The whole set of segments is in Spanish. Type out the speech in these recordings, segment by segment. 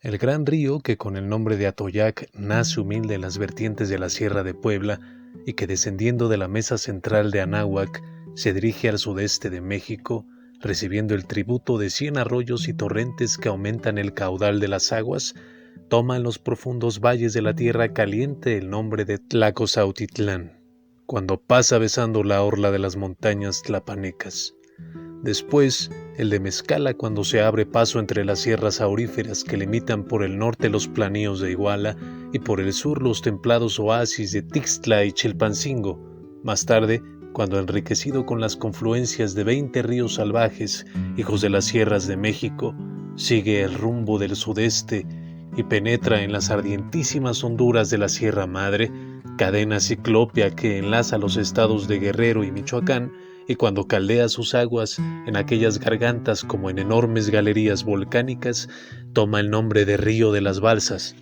El gran río que con el nombre de Atoyac nace humilde en las vertientes de la Sierra de Puebla y que descendiendo de la mesa central de Anáhuac se dirige al sudeste de México, recibiendo el tributo de 100 arroyos y torrentes que aumentan el caudal de las aguas, toma en los profundos valles de la Tierra Caliente el nombre de Tlacozautitlán, cuando pasa besando la orla de las montañas tlapanecas. Después, el de Mezcala cuando se abre paso entre las sierras auríferas que limitan por el norte los planíos de Iguala y por el sur los templados oasis de Tixtla y Chilpancingo. Más tarde, cuando enriquecido con las confluencias de 20 ríos salvajes, hijos de las sierras de México, sigue el rumbo del sudeste y penetra en las ardientísimas honduras de la Sierra Madre, cadena ciclópea que enlaza los estados de Guerrero y Michoacán, y cuando caldea sus aguas en aquellas gargantas como en enormes galerías volcánicas, toma el nombre de Río de las Balsas.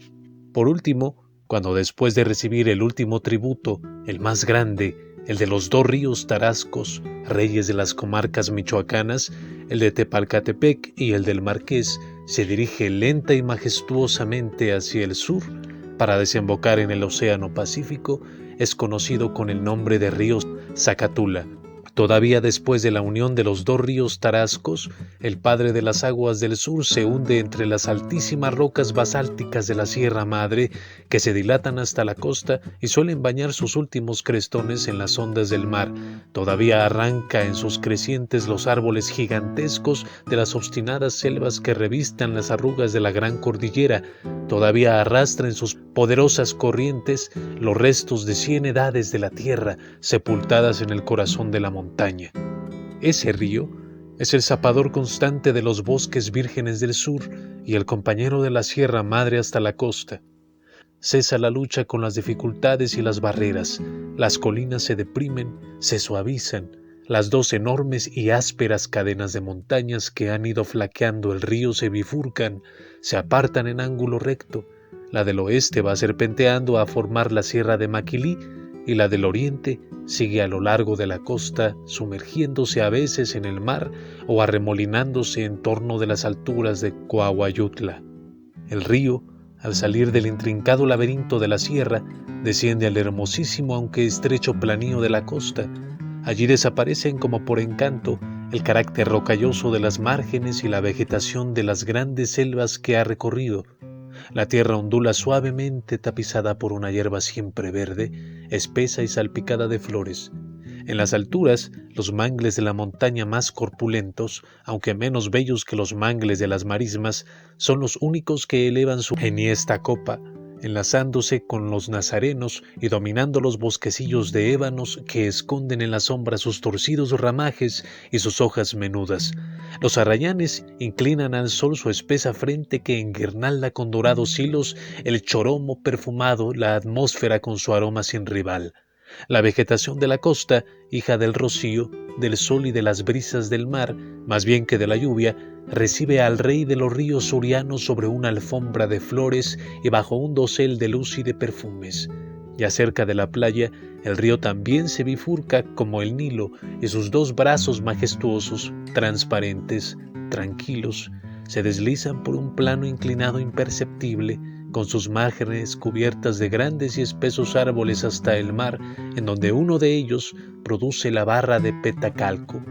Por último, cuando después de recibir el último tributo, el más grande, el de los 2 ríos Tarascos, reyes de las comarcas michoacanas, el de Tepalcatepec y el del Marqués, se dirige lenta y majestuosamente hacia el sur para desembocar en el Océano Pacífico, es conocido con el nombre de río Zacatula. Todavía después de la unión de los 2 ríos Tarascos, el padre de las aguas del sur se hunde entre las altísimas rocas basálticas de la Sierra Madre que se dilatan hasta la costa y suelen bañar sus últimos crestones en las ondas del mar. Todavía arranca en sus crecientes los árboles gigantescos de las obstinadas selvas que revistan las arrugas de la gran cordillera. Todavía arrastra en sus poderosas corrientes los restos de 100 edades de la tierra sepultadas en el corazón de la montaña. Ese río es el zapador constante de los bosques vírgenes del sur y el compañero de la Sierra Madre hasta la costa. Cesa la lucha con las dificultades y las barreras, las colinas se deprimen, se suavizan, las 2 enormes y ásperas cadenas de montañas que han ido flaqueando el río se bifurcan, se apartan en ángulo recto. La del oeste va serpenteando a formar la Sierra de Maquilí y la del oriente sigue a lo largo de la costa, sumergiéndose a veces en el mar o arremolinándose en torno de las alturas de Coahuayutla. El río, al salir del intrincado laberinto de la sierra, desciende al hermosísimo aunque estrecho planío de la costa. Allí desaparecen como por encanto el carácter rocalloso de las márgenes y la vegetación de las grandes selvas que ha recorrido. La tierra ondula suavemente tapizada por una hierba siempre verde, espesa y salpicada de flores. En las alturas, los mangles de la montaña más corpulentos, aunque menos bellos que los mangles de las marismas, son los únicos que elevan su enhiesta copa, enlazándose con los nazarenos y dominando los bosquecillos de ébanos que esconden en la sombra sus torcidos ramajes y sus hojas menudas. Los arrayanes inclinan al sol su espesa frente que enguirnalda con dorados hilos el choromo perfumado, la atmósfera con su aroma sin rival. La vegetación de la costa, hija del rocío, del sol y de las brisas del mar, más bien que de la lluvia, recibe al rey de los ríos surianos sobre una alfombra de flores y bajo un dosel de luz y de perfumes. Ya cerca de la playa, el río también se bifurca como el Nilo y sus 2 brazos majestuosos, transparentes, tranquilos, se deslizan por un plano inclinado imperceptible, con sus márgenes cubiertas de grandes y espesos árboles hasta el mar, en donde uno de ellos produce la barra de Petacalco.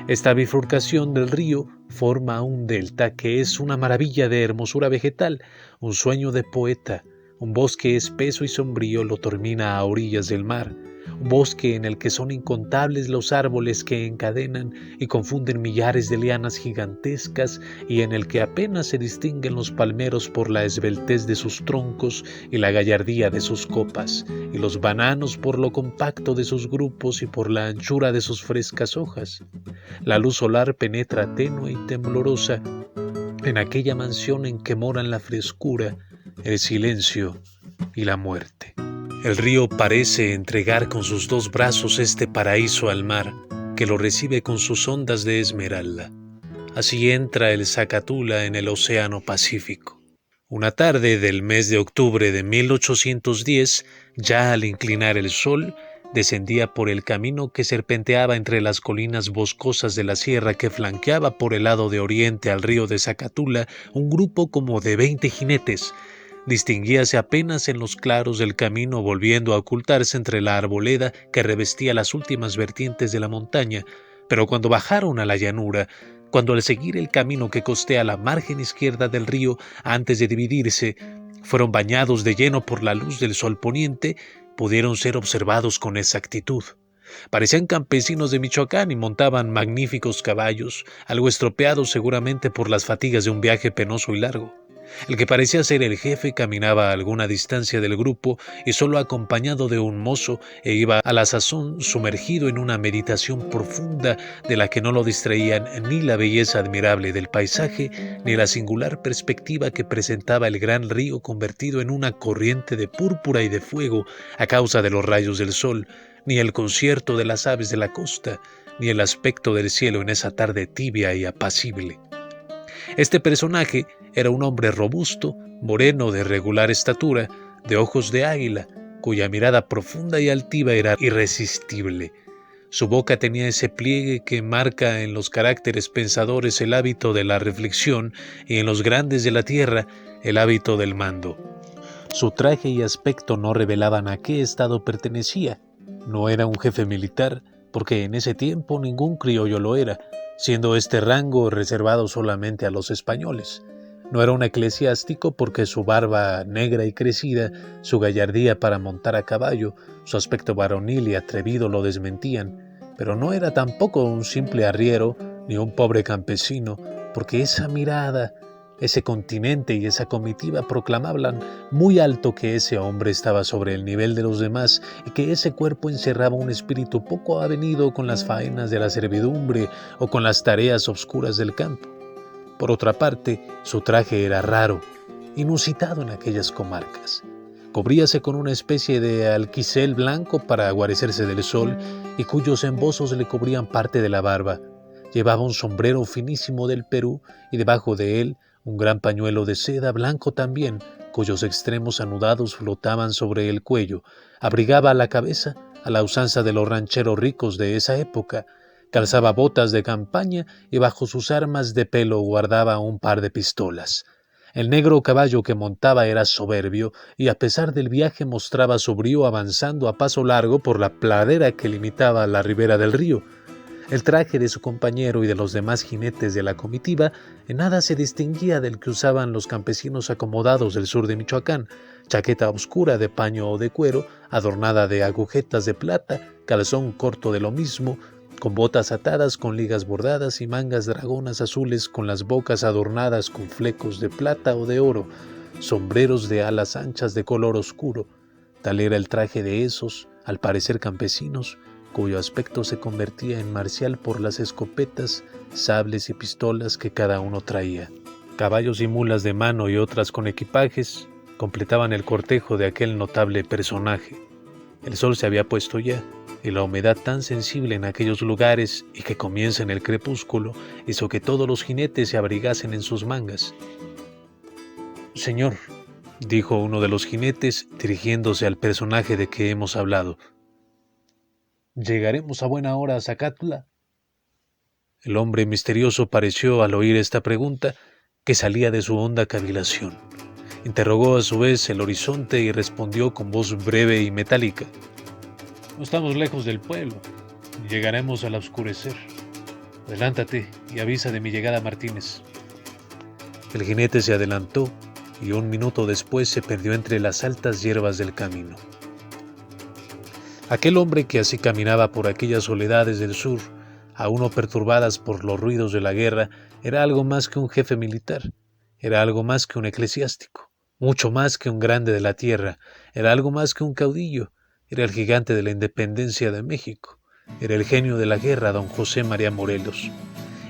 Esta bifurcación del río forma un delta que es una maravilla de hermosura vegetal, un sueño de poeta. Un bosque espeso y sombrío lo termina a orillas del mar, un bosque en el que son incontables los árboles que encadenan y confunden millares de lianas gigantescas y en el que apenas se distinguen los palmeros por la esbeltez de sus troncos y la gallardía de sus copas, y los bananos por lo compacto de sus grupos y por la anchura de sus frescas hojas. La luz solar penetra tenue y temblorosa en aquella mansión en que moran la frescura, el silencio y la muerte. El río parece entregar con sus 2 brazos este paraíso al mar, que lo recibe con sus ondas de esmeralda. Así entra el Zacatula en el Océano Pacífico. Una tarde del mes de octubre de 1810, ya al inclinar el sol, descendía por el camino que serpenteaba entre las colinas boscosas de la sierra que flanqueaba por el lado de oriente al río de Zacatula un grupo como de 20 jinetes. Distinguíase apenas en los claros del camino, volviendo a ocultarse entre la arboleda que revestía las últimas vertientes de la montaña, pero cuando bajaron a la llanura, cuando al seguir el camino que costea la margen izquierda del río antes de dividirse, fueron bañados de lleno por la luz del sol poniente, pudieron ser observados con exactitud. Parecían campesinos de Michoacán y montaban magníficos caballos, algo estropeados seguramente por las fatigas de un viaje penoso y largo. El que parecía ser el jefe caminaba a alguna distancia del grupo y solo acompañado de un mozo e iba a la sazón sumergido en una meditación profunda de la que no lo distraían ni la belleza admirable del paisaje ni la singular perspectiva que presentaba el gran río convertido en una corriente de púrpura y de fuego a causa de los rayos del sol, ni el concierto de las aves de la costa, ni el aspecto del cielo en esa tarde tibia y apacible. Este personaje era un hombre robusto, moreno de regular estatura, de ojos de águila, cuya mirada profunda y altiva era irresistible. Su boca tenía ese pliegue que marca en los caracteres pensadores el hábito de la reflexión y en los grandes de la tierra el hábito del mando. Su traje y aspecto no revelaban a qué estado pertenecía. No era un jefe militar, porque en ese tiempo ningún criollo lo era, siendo este rango reservado solamente a los españoles. No era un eclesiástico porque su barba negra y crecida, su gallardía para montar a caballo, su aspecto varonil y atrevido lo desmentían, pero no era tampoco un simple arriero ni un pobre campesino, porque esa mirada, ese continente y esa comitiva proclamaban muy alto que ese hombre estaba sobre el nivel de los demás y que ese cuerpo encerraba un espíritu poco avenido con las faenas de la servidumbre o con las tareas obscuras del campo. Por otra parte, su traje era raro, inusitado en aquellas comarcas. Cubríase con una especie de alquicel blanco para guarecerse del sol y cuyos embozos le cubrían parte de la barba. Llevaba un sombrero finísimo del Perú y debajo de él un gran pañuelo de seda blanco también, cuyos extremos anudados flotaban sobre el cuello. Abrigaba a la cabeza, a la usanza de los rancheros ricos de esa época. Calzaba botas de campaña y bajo sus armas de pelo guardaba un par de pistolas. El negro caballo que montaba era soberbio y a pesar del viaje mostraba su brío avanzando a paso largo por la pradera que limitaba la ribera del río. El traje de su compañero y de los demás jinetes de la comitiva en nada se distinguía del que usaban los campesinos acomodados del sur de Michoacán: chaqueta oscura de paño o de cuero, adornada de agujetas de plata, calzón corto de lo mismo, con botas atadas con ligas bordadas y mangas dragonas azules con las bocas adornadas con flecos de plata o de oro, sombreros de alas anchas de color oscuro. Tal era el traje de esos, al parecer campesinos, cuyo aspecto se convertía en marcial por las escopetas, sables y pistolas que cada uno traía. Caballos y mulas de mano y otras con equipajes completaban el cortejo de aquel notable personaje. El sol se había puesto ya, y la humedad tan sensible en aquellos lugares y que comienza en el crepúsculo hizo que todos los jinetes se abrigasen en sus mangas. «Señor», dijo uno de los jinetes dirigiéndose al personaje de que hemos hablado, «¿llegaremos a buena hora a Zacatula?» El hombre misterioso pareció, al oír esta pregunta, que salía de su honda cavilación. Interrogó a su vez el horizonte y respondió con voz breve y metálica: «No estamos lejos del pueblo. Llegaremos al oscurecer. Adelántate y avisa de mi llegada a Martínez». El jinete se adelantó y un minuto después se perdió entre las altas hierbas del camino. Aquel hombre que así caminaba por aquellas soledades del sur, aún no perturbadas por los ruidos de la guerra, era algo más que un jefe militar, era algo más que un eclesiástico, mucho más que un grande de la tierra, era algo más que un caudillo, era el gigante de la independencia de México, era el genio de la guerra, don José María Morelos.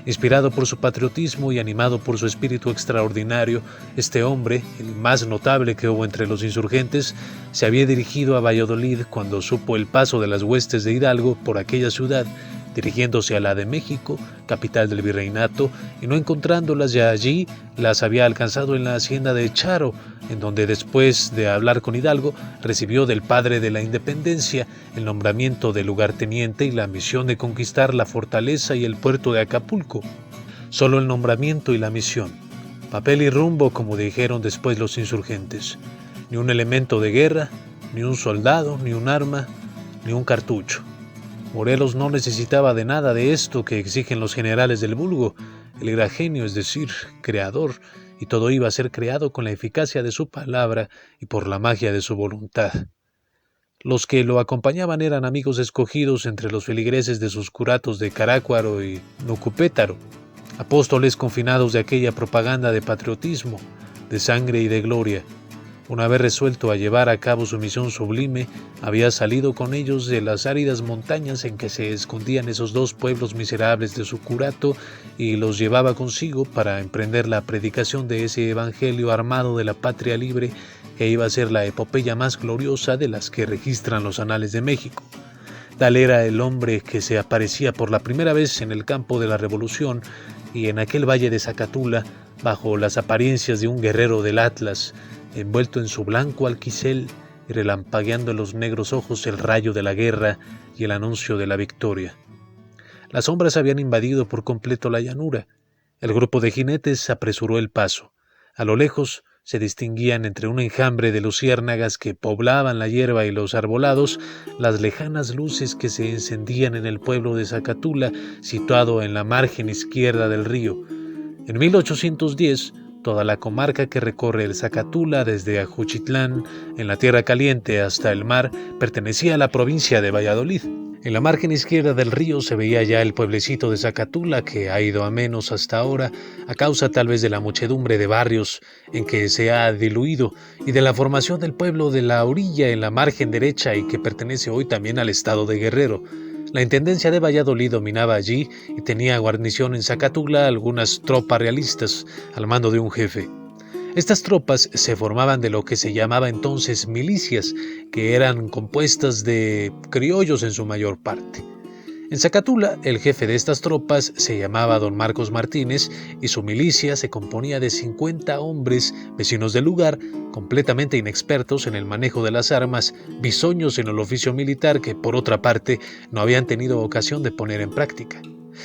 Inspirado por su patriotismo y animado por su espíritu extraordinario, este hombre, el más notable que hubo entre los insurgentes, se había dirigido a Valladolid cuando supo el paso de las huestes de Hidalgo por aquella ciudad, dirigiéndose a la de México, capital del virreinato, y no encontrándolas ya allí, las había alcanzado en la hacienda de Charo, en donde después de hablar con Hidalgo, recibió del padre de la independencia el nombramiento de lugarteniente y la misión de conquistar la fortaleza y el puerto de Acapulco. Solo el nombramiento y la misión. Papel y rumbo, como dijeron después los insurgentes. Ni un elemento de guerra, ni un soldado, ni un arma, ni un cartucho. Morelos no necesitaba de nada de esto que exigen los generales del vulgo. Él era genio, es decir, creador, y todo iba a ser creado con la eficacia de su palabra y por la magia de su voluntad. Los que lo acompañaban eran amigos escogidos entre los feligreses de sus curatos de Carácuaro y Nucupétaro, apóstoles confinados de aquella propaganda de patriotismo, de sangre y de gloria. Una vez resuelto a llevar a cabo su misión sublime, había salido con ellos de las áridas montañas en que se escondían esos dos pueblos miserables de su curato y los llevaba consigo para emprender la predicación de ese evangelio armado de la patria libre que iba a ser la epopeya más gloriosa de las que registran los anales de México. Tal era el hombre que se aparecía por la primera vez en el campo de la Revolución y en aquel valle de Zacatula, bajo las apariencias de un guerrero del Atlas, envuelto en su blanco alquicel y relampagueando en los negros ojos el rayo de la guerra y el anuncio de la victoria. Las sombras habían invadido por completo la llanura. El grupo de jinetes apresuró el paso. A lo lejos se distinguían entre un enjambre de luciérnagas que poblaban la hierba y los arbolados las lejanas luces que se encendían en el pueblo de Zacatula, situado en la margen izquierda del río. En 1810, toda la comarca que recorre el Zacatula desde Ajuchitlán, en la Tierra Caliente, hasta el mar, pertenecía a la provincia de Valladolid. En la margen izquierda del río se veía ya el pueblecito de Zacatula, que ha ido a menos hasta ahora, a causa tal vez de la muchedumbre de barrios en que se ha diluido y de la formación del pueblo de la orilla en la margen derecha y que pertenece hoy también al estado de Guerrero. La intendencia de Valladolid dominaba allí y tenía guarnición en Zacatula algunas tropas realistas al mando de un jefe. Estas tropas se formaban de lo que se llamaba entonces milicias, que eran compuestas de criollos en su mayor parte. En Zacatula, el jefe de estas tropas se llamaba don Marcos Martínez y su milicia se componía de 50 hombres vecinos del lugar, completamente inexpertos en el manejo de las armas, bisoños en el oficio militar que, por otra parte, no habían tenido ocasión de poner en práctica.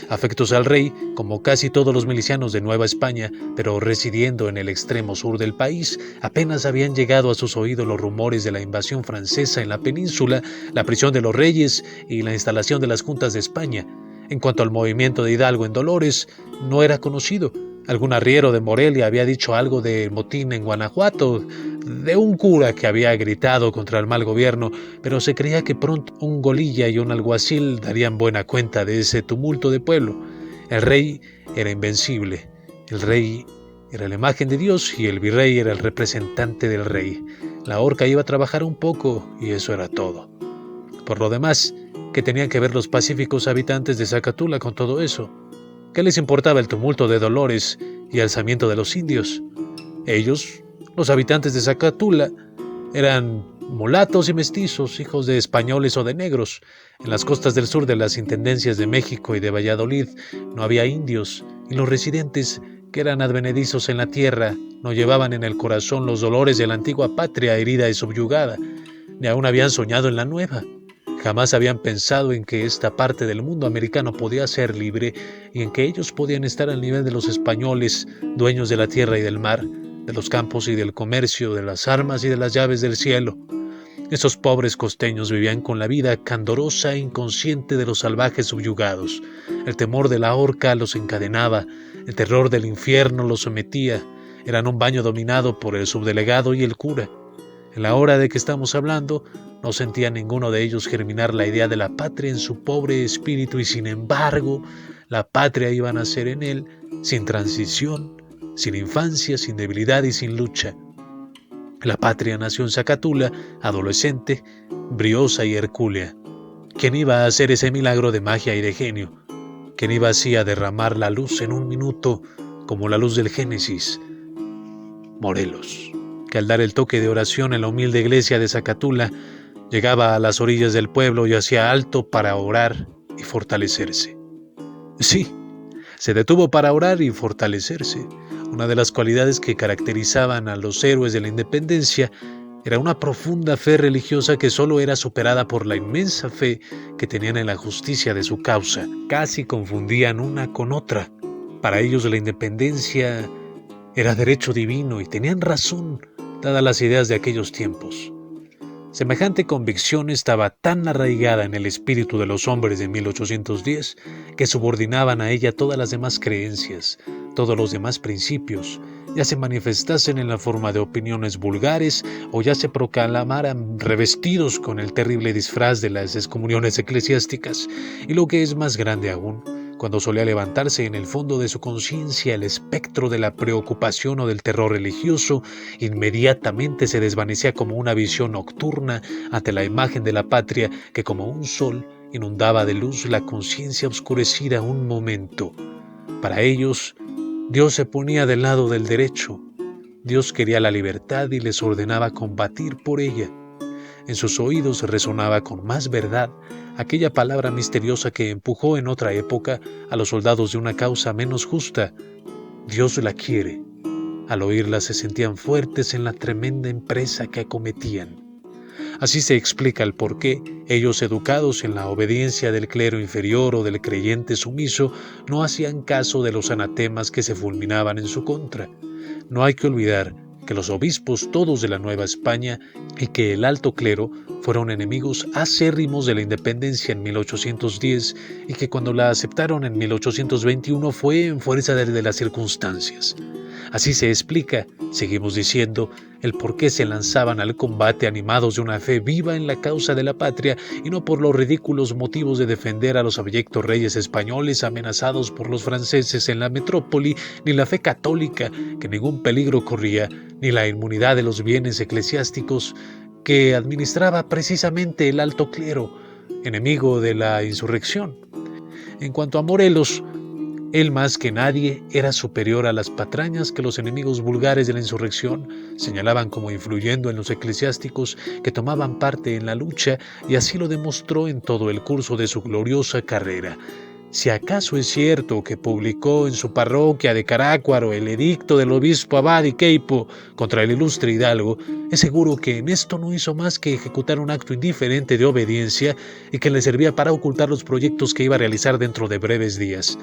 Afectos al rey, como casi todos los milicianos de Nueva España, pero residiendo en el extremo sur del país, apenas habían llegado a sus oídos los rumores de la invasión francesa en la península, la prisión de los reyes y la instalación de las juntas de España. En cuanto al movimiento de Hidalgo en Dolores, no era conocido. Algún arriero de Morelia había dicho algo del motín en Guanajuato, de un cura que había gritado contra el mal gobierno, pero se creía que pronto un golilla y un alguacil darían buena cuenta de ese tumulto de pueblo. El rey era invencible, el rey era la imagen de Dios y el virrey era el representante del rey. La horca iba a trabajar un poco y eso era todo. Por lo demás, ¿qué tenían que ver los pacíficos habitantes de Zacatula con todo eso? ¿Qué les importaba el tumulto de Dolores y alzamiento de los indios? Ellos, los habitantes de Zacatula, eran mulatos y mestizos, hijos de españoles o de negros. En las costas del sur de las intendencias de México y de Valladolid no había indios, y los residentes, que eran advenedizos en la tierra, no llevaban en el corazón los dolores de la antigua patria herida y subyugada, ni aún habían soñado en la nueva. Jamás habían pensado en que esta parte del mundo americano podía ser libre y en que ellos podían estar al nivel de los españoles, dueños de la tierra y del mar, de los campos y del comercio, de las armas y de las llaves del cielo. Esos pobres costeños vivían con la vida candorosa e inconsciente de los salvajes subyugados. El temor de la horca los encadenaba, el terror del infierno los sometía. Eran un baño dominado por el subdelegado y el cura. En la hora de que estamos hablando, no sentía ninguno de ellos germinar la idea de la patria en su pobre espíritu y sin embargo, la patria iba a nacer en él, sin transición, sin infancia, sin debilidad y sin lucha. La patria nació en Zacatula, adolescente, briosa y hercúlea. ¿Quién iba a hacer ese milagro de magia y de genio? ¿Quién iba así a derramar la luz en un minuto como la luz del Génesis? Morelos, que al dar el toque de oración en la humilde iglesia de Zacatula, llegaba a las orillas del pueblo y hacía alto para orar y fortalecerse. Sí, se detuvo para orar y fortalecerse. Una de las cualidades que caracterizaban a los héroes de la independencia era una profunda fe religiosa que solo era superada por la inmensa fe que tenían en la justicia de su causa. Casi confundían una con otra. Para ellos la independencia era derecho divino y tenían razón, dadas las ideas de aquellos tiempos. Semejante convicción estaba tan arraigada en el espíritu de los hombres de 1810 que subordinaban a ella todas las demás creencias, todos los demás principios, ya se manifestasen en la forma de opiniones vulgares o ya se proclamaran revestidos con el terrible disfraz de las excomuniones eclesiásticas, y lo que es más grande aún, cuando solía levantarse en el fondo de su conciencia el espectro de la preocupación o del terror religioso, inmediatamente se desvanecía como una visión nocturna ante la imagen de la patria que como un sol inundaba de luz la conciencia oscurecida un momento. Para ellos, Dios se ponía del lado del derecho. Dios quería la libertad y les ordenaba combatir por ella. En sus oídos resonaba con más verdad aquella palabra misteriosa que empujó en otra época a los soldados de una causa menos justa: Dios la quiere. Al oírla se sentían fuertes en la tremenda empresa que acometían. Así se explica el por qué ellos, educados en la obediencia del clero inferior o del creyente sumiso, no hacían caso de los anatemas que se fulminaban en su contra. No hay que olvidar que los obispos todos de la Nueva España y que el alto clero fueron enemigos acérrimos de la independencia en 1810 y que cuando la aceptaron en 1821 fue en fuerza de las circunstancias. Así se explica, seguimos diciendo, el por qué se lanzaban al combate animados de una fe viva en la causa de la patria y no por los ridículos motivos de defender a los abyectos reyes españoles amenazados por los franceses en la metrópoli, ni la fe católica, que ningún peligro corría, ni la inmunidad de los bienes eclesiásticos que administraba precisamente el alto clero, enemigo de la insurrección. En cuanto a Morelos, él más que nadie era superior a las patrañas que los enemigos vulgares de la insurrección señalaban como influyendo en los eclesiásticos que tomaban parte en la lucha, y así lo demostró en todo el curso de su gloriosa carrera. Si acaso es cierto que publicó en su parroquia de Carácuaro el edicto del obispo Abad y Queipo contra el ilustre hidalgo, es seguro que en esto no hizo más que ejecutar un acto indiferente de obediencia y que le servía para ocultar los proyectos que iba a realizar dentro de breves días.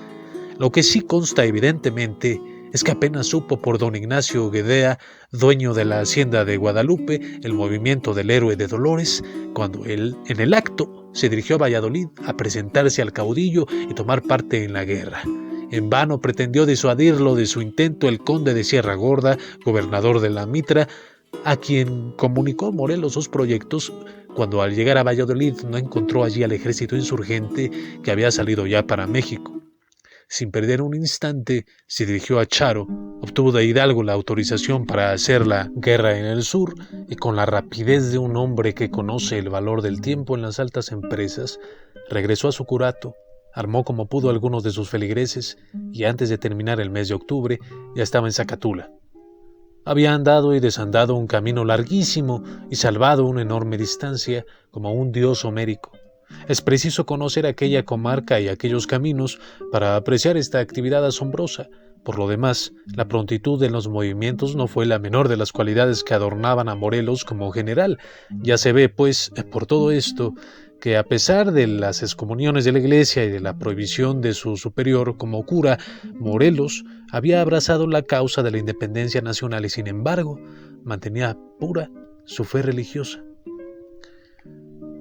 Lo que sí consta evidentemente es que apenas supo por don Ignacio Guedea, dueño de la hacienda de Guadalupe, el movimiento del héroe de Dolores, cuando él, en el acto, se dirigió a Valladolid a presentarse al caudillo y tomar parte en la guerra. En vano pretendió disuadirlo de su intento el conde de Sierra Gorda, gobernador de la Mitra, a quien comunicó Morelos sus proyectos, cuando al llegar a Valladolid no encontró allí al ejército insurgente que había salido ya para México. Sin perder un instante, se dirigió a Charo, obtuvo de Hidalgo la autorización para hacer la guerra en el sur y con la rapidez de un hombre que conoce el valor del tiempo en las altas empresas, regresó a su curato, armó como pudo algunos de sus feligreses y antes de terminar el mes de octubre ya estaba en Zacatula. Había andado y desandado un camino larguísimo y salvado una enorme distancia como un dios homérico. Es preciso conocer aquella comarca y aquellos caminos para apreciar esta actividad asombrosa. Por lo demás, la prontitud en los movimientos no fue la menor de las cualidades que adornaban a Morelos como general. Ya se ve, pues, por todo esto, que a pesar de las excomuniones de la Iglesia y de la prohibición de su superior como cura, Morelos había abrazado la causa de la independencia nacional y, sin embargo, mantenía pura su fe religiosa.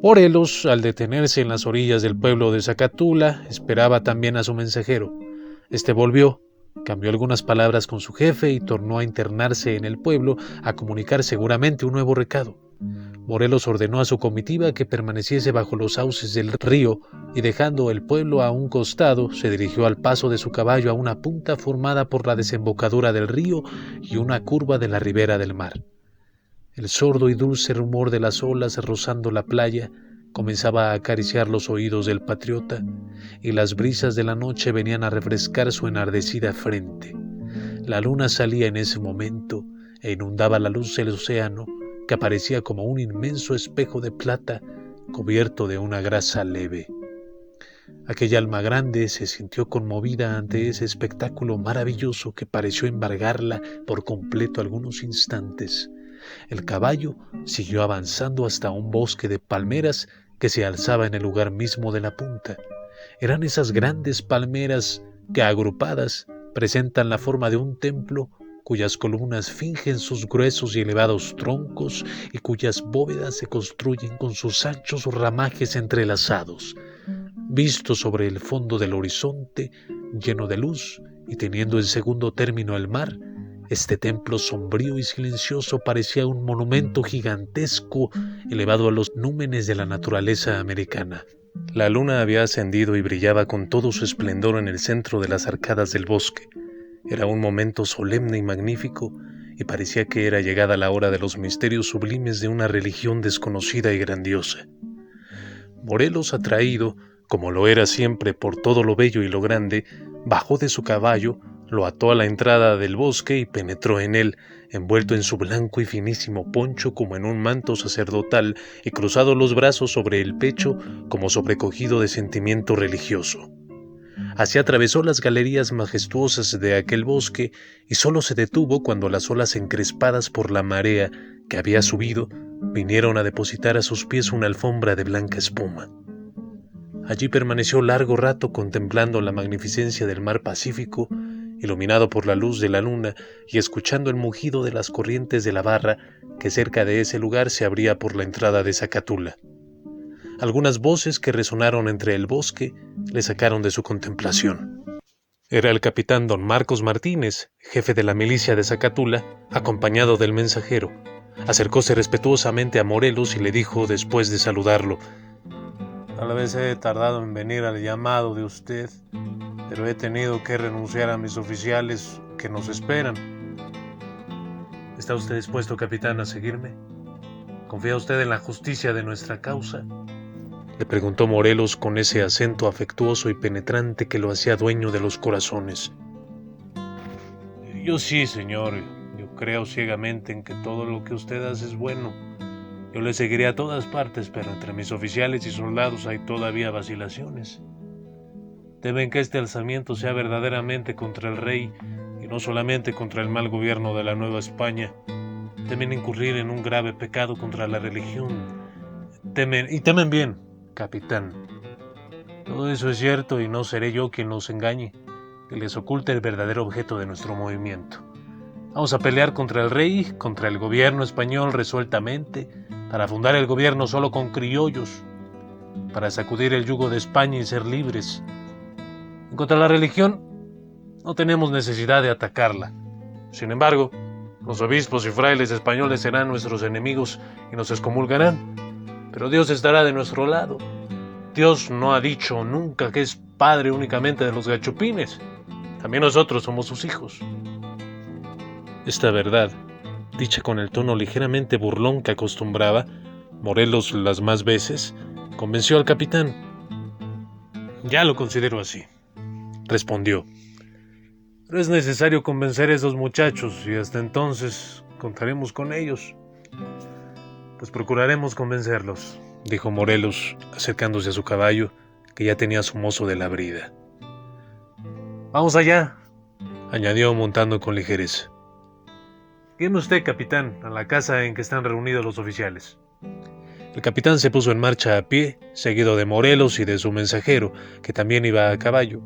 Morelos, al detenerse en las orillas del pueblo de Zacatula, esperaba también a su mensajero. Este volvió, cambió algunas palabras con su jefe y tornó a internarse en el pueblo a comunicar seguramente un nuevo recado. Morelos ordenó a su comitiva que permaneciese bajo los sauces del río y, dejando el pueblo a un costado, se dirigió al paso de su caballo a una punta formada por la desembocadura del río y una curva de la ribera del mar. El sordo y dulce rumor de las olas rozando la playa comenzaba a acariciar los oídos del patriota, y las brisas de la noche venían a refrescar su enardecida frente. La luna salía en ese momento e inundaba la luz del océano, que aparecía como un inmenso espejo de plata cubierto de una grasa leve. Aquella alma grande se sintió conmovida ante ese espectáculo maravilloso que pareció embargarla por completo algunos instantes. El caballo siguió avanzando hasta un bosque de palmeras que se alzaba en el lugar mismo de la punta. Eran esas grandes palmeras que, agrupadas, presentan la forma de un templo, cuyas columnas fingen sus gruesos y elevados troncos y cuyas bóvedas se construyen con sus anchos ramajes entrelazados. Visto sobre el fondo del horizonte, lleno de luz y teniendo en segundo término el mar, este templo sombrío y silencioso parecía un monumento gigantesco elevado a los númenes de la naturaleza americana. La luna había ascendido y brillaba con todo su esplendor en el centro de las arcadas del bosque. Era un momento solemne y magnífico, y parecía que era llegada la hora de los misterios sublimes de una religión desconocida y grandiosa. Morelos, atraído, como lo era siempre por todo lo bello y lo grande, bajó de su caballo, lo ató a la entrada del bosque y penetró en él, envuelto en su blanco y finísimo poncho como en un manto sacerdotal y cruzado los brazos sobre el pecho como sobrecogido de sentimiento religioso. Así atravesó las galerías majestuosas de aquel bosque y solo se detuvo cuando las olas encrespadas por la marea que había subido vinieron a depositar a sus pies una alfombra de blanca espuma. Allí permaneció largo rato contemplando la magnificencia del mar Pacífico, iluminado por la luz de la luna y escuchando el mugido de las corrientes de la barra que cerca de ese lugar se abría por la entrada de Zacatula. Algunas voces que resonaron entre el bosque le sacaron de su contemplación. Era el capitán don Marcos Martínez, jefe de la milicia de Zacatula, acompañado del mensajero. Acercóse respetuosamente a Morelos y le dijo después de saludarlo: Tal vez he tardado en venir al llamado de usted, pero he tenido que renunciar a mis oficiales que nos esperan. ¿Está usted dispuesto, capitán, a seguirme? ¿Confía usted en la justicia de nuestra causa?, le preguntó Morelos con ese acento afectuoso y penetrante que lo hacía dueño de los corazones. Yo sí, señor. Yo creo ciegamente en que todo lo que usted hace es bueno. Yo le seguiré a todas partes, pero entre mis oficiales y soldados hay todavía vacilaciones. Temen que este alzamiento sea verdaderamente contra el rey y no solamente contra el mal gobierno de la Nueva España. Temen incurrir en un grave pecado contra la religión. Temen bien, capitán. Todo eso es cierto y no seré yo quien los engañe, que les oculte el verdadero objeto de nuestro movimiento. Vamos a pelear contra el rey, contra el gobierno español resueltamente, para fundar el gobierno solo con criollos, para sacudir el yugo de España y ser libres. En contra la religión, no tenemos necesidad de atacarla. Sin embargo, los obispos y frailes españoles serán nuestros enemigos y nos excomulgarán. Pero Dios estará de nuestro lado. Dios no ha dicho nunca que es padre únicamente de los gachupines. También nosotros somos sus hijos. Esta verdad, dicha con el tono ligeramente burlón que acostumbraba Morelos las más veces, convenció al capitán. Ya lo considero así, respondió. Pero es necesario convencer a esos muchachos y hasta entonces contaremos con ellos. Pues procuraremos convencerlos, dijo Morelos, acercándose a su caballo, que ya tenía su mozo de la brida. Vamos allá, añadió montando con ligereza. Guíeme usted, capitán, a la casa en que están reunidos los oficiales. El capitán se puso en marcha a pie, seguido de Morelos y de su mensajero, que también iba a caballo.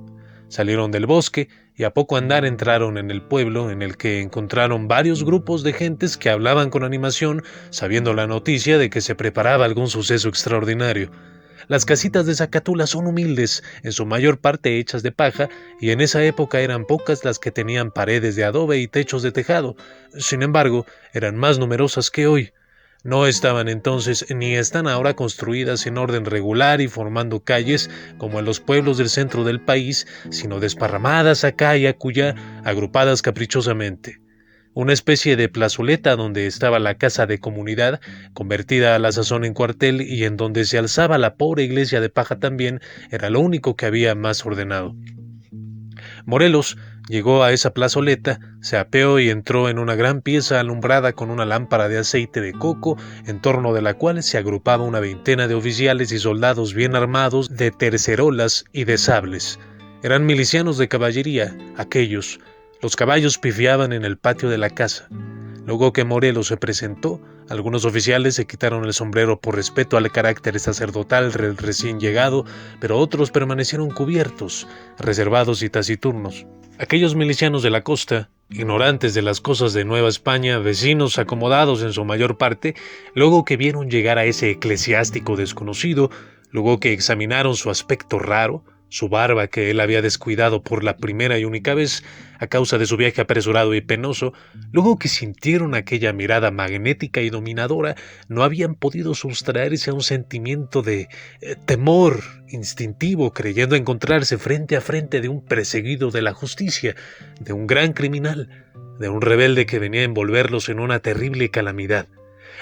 Salieron del bosque y a poco andar entraron en el pueblo, en el que encontraron varios grupos de gentes que hablaban con animación, sabiendo la noticia de que se preparaba algún suceso extraordinario. Las casitas de Zacatula son humildes, en su mayor parte hechas de paja, y en esa época eran pocas las que tenían paredes de adobe y techos de tejado. Sin embargo, eran más numerosas que hoy. No estaban entonces ni están ahora construidas en orden regular y formando calles como en los pueblos del centro del país, sino desparramadas acá y acullá, agrupadas caprichosamente. Una especie de plazoleta donde estaba la casa de comunidad, convertida a la sazón en cuartel, y en donde se alzaba la pobre iglesia de paja también, era lo único que había más ordenado. Morelos llegó a esa plazoleta, se apeó y entró en una gran pieza alumbrada con una lámpara de aceite de coco, en torno de la cual se agrupaba una veintena de oficiales y soldados bien armados de tercerolas y de sables. Eran milicianos de caballería, aquellos. Los caballos pifiaban en el patio de la casa. Luego que Morelos se presentó, algunos oficiales se quitaron el sombrero por respeto al carácter sacerdotal del recién llegado, pero otros permanecieron cubiertos, reservados y taciturnos. Aquellos milicianos de la costa, ignorantes de las cosas de Nueva España, vecinos acomodados en su mayor parte, luego que vieron llegar a ese eclesiástico desconocido, luego que examinaron su aspecto raro, su barba que él había descuidado por la primera y única vez a causa de su viaje apresurado y penoso, luego que sintieron aquella mirada magnética y dominadora, no habían podido sustraerse a un sentimiento de temor instintivo, creyendo encontrarse frente a frente de un perseguido de la justicia, de un gran criminal, de un rebelde que venía a envolverlos en una terrible calamidad.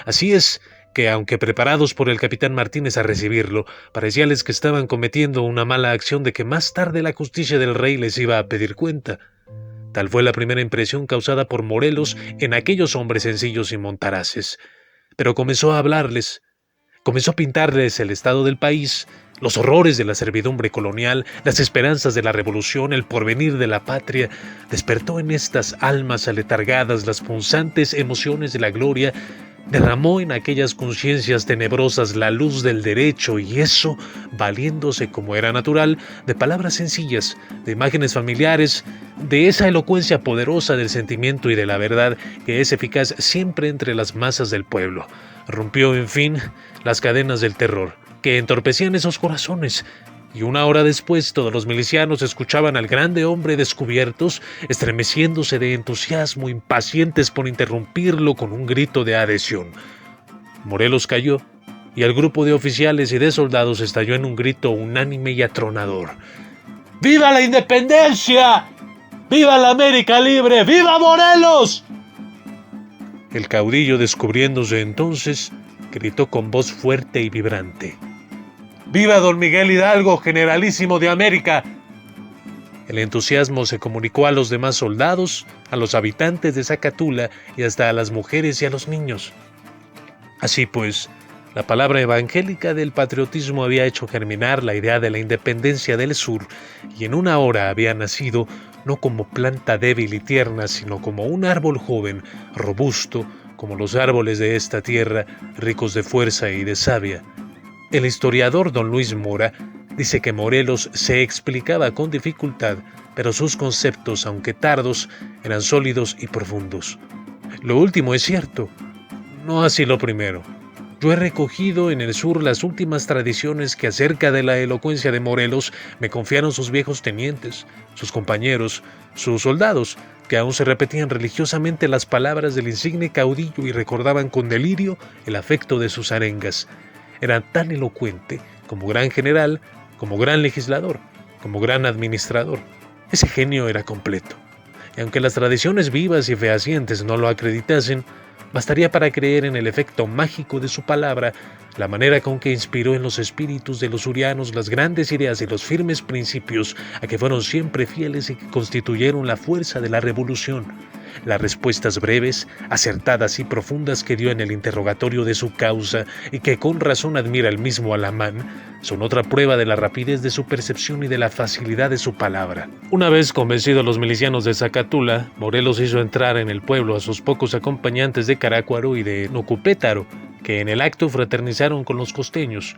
Así es que, aunque preparados por el capitán Martínez a recibirlo, parecíales que estaban cometiendo una mala acción de que más tarde la justicia del rey les iba a pedir cuenta. Tal fue la primera impresión causada por Morelos en aquellos hombres sencillos y montaraces. Pero comenzó a hablarles, comenzó a pintarles el estado del país, los horrores de la servidumbre colonial, las esperanzas de la revolución, el porvenir de la patria. Despertó en estas almas aletargadas las punzantes emociones de la gloria, derramó en aquellas conciencias tenebrosas la luz del derecho, y eso valiéndose, como era natural, de palabras sencillas, de imágenes familiares, de esa elocuencia poderosa del sentimiento y de la verdad que es eficaz siempre entre las masas del pueblo. Rompió, en fin, las cadenas del terror que entorpecían esos corazones, y una hora después todos los milicianos escuchaban al grande hombre descubiertos, estremeciéndose de entusiasmo, impacientes por interrumpirlo con un grito de adhesión. Morelos cayó, y el grupo de oficiales y de soldados estalló en un grito unánime y atronador. ¡Viva la independencia! ¡Viva la América libre! ¡Viva Morelos! El caudillo, descubriéndose entonces, gritó con voz fuerte y vibrante: ¡Viva don Miguel Hidalgo, generalísimo de América! El entusiasmo se comunicó a los demás soldados, a los habitantes de Zacatula y hasta a las mujeres y a los niños. Así pues, la palabra evangélica del patriotismo había hecho germinar la idea de la independencia del sur, y en una hora había nacido no como planta débil y tierna, sino como un árbol joven, robusto, como los árboles de esta tierra, ricos de fuerza y de savia. El historiador don Luis Mora dice que Morelos se explicaba con dificultad, pero sus conceptos, aunque tardos, eran sólidos y profundos. Lo último es cierto, no así lo primero. Yo he recogido en el sur las últimas tradiciones que acerca de la elocuencia de Morelos me confiaron sus viejos tenientes, sus compañeros, sus soldados, que aún se repetían religiosamente las palabras del insigne caudillo y recordaban con delirio el afecto de sus arengas. Era tan elocuente como gran general, como gran legislador, como gran administrador. Ese genio era completo. Y aunque las tradiciones vivas y fehacientes no lo acreditasen, bastaría para creer en el efecto mágico de su palabra, la manera con que inspiró en los espíritus de los surianos las grandes ideas y los firmes principios a que fueron siempre fieles y que constituyeron la fuerza de la revolución. Las respuestas breves, acertadas y profundas que dio en el interrogatorio de su causa y que con razón admira el mismo Alamán, son otra prueba de la rapidez de su percepción y de la facilidad de su palabra. Una vez convencidos los milicianos de Zacatula, Morelos hizo entrar en el pueblo a sus pocos acompañantes de Carácuaro y de Nocupétaro, que en el acto fraternizaron con los costeños.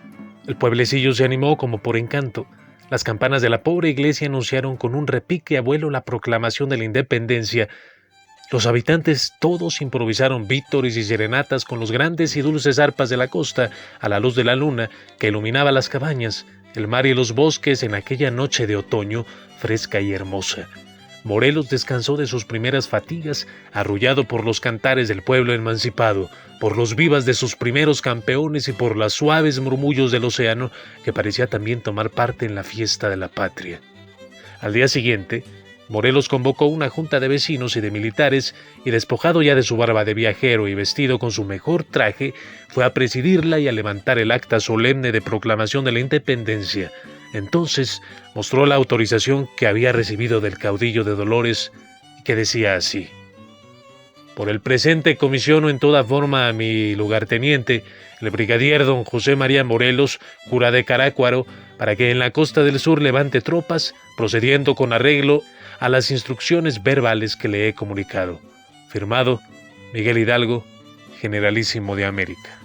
El pueblecillo se animó como por encanto. Las campanas de la pobre iglesia anunciaron con un repique abuelo la proclamación de la independencia. Los habitantes todos improvisaron vítores y serenatas con los grandes y dulces arpas de la costa a la luz de la luna que iluminaba las cabañas, el mar y los bosques en aquella noche de otoño fresca y hermosa. Morelos descansó de sus primeras fatigas, arrullado por los cantares del pueblo emancipado, por los vivas de sus primeros campeones y por los suaves murmullos del océano que parecía también tomar parte en la fiesta de la patria. Al día siguiente, Morelos convocó una junta de vecinos y de militares y, despojado ya de su barba de viajero y vestido con su mejor traje, fue a presidirla y a levantar el acta solemne de proclamación de la independencia. Entonces mostró la autorización que había recibido del caudillo de Dolores y que decía así: por el presente comisiono en toda forma a mi lugarteniente, el brigadier don José María Morelos, cura de Carácuaro, para que en la costa del sur levante tropas, procediendo con arreglo a las instrucciones verbales que le he comunicado. Firmado Miguel Hidalgo, Generalísimo de América.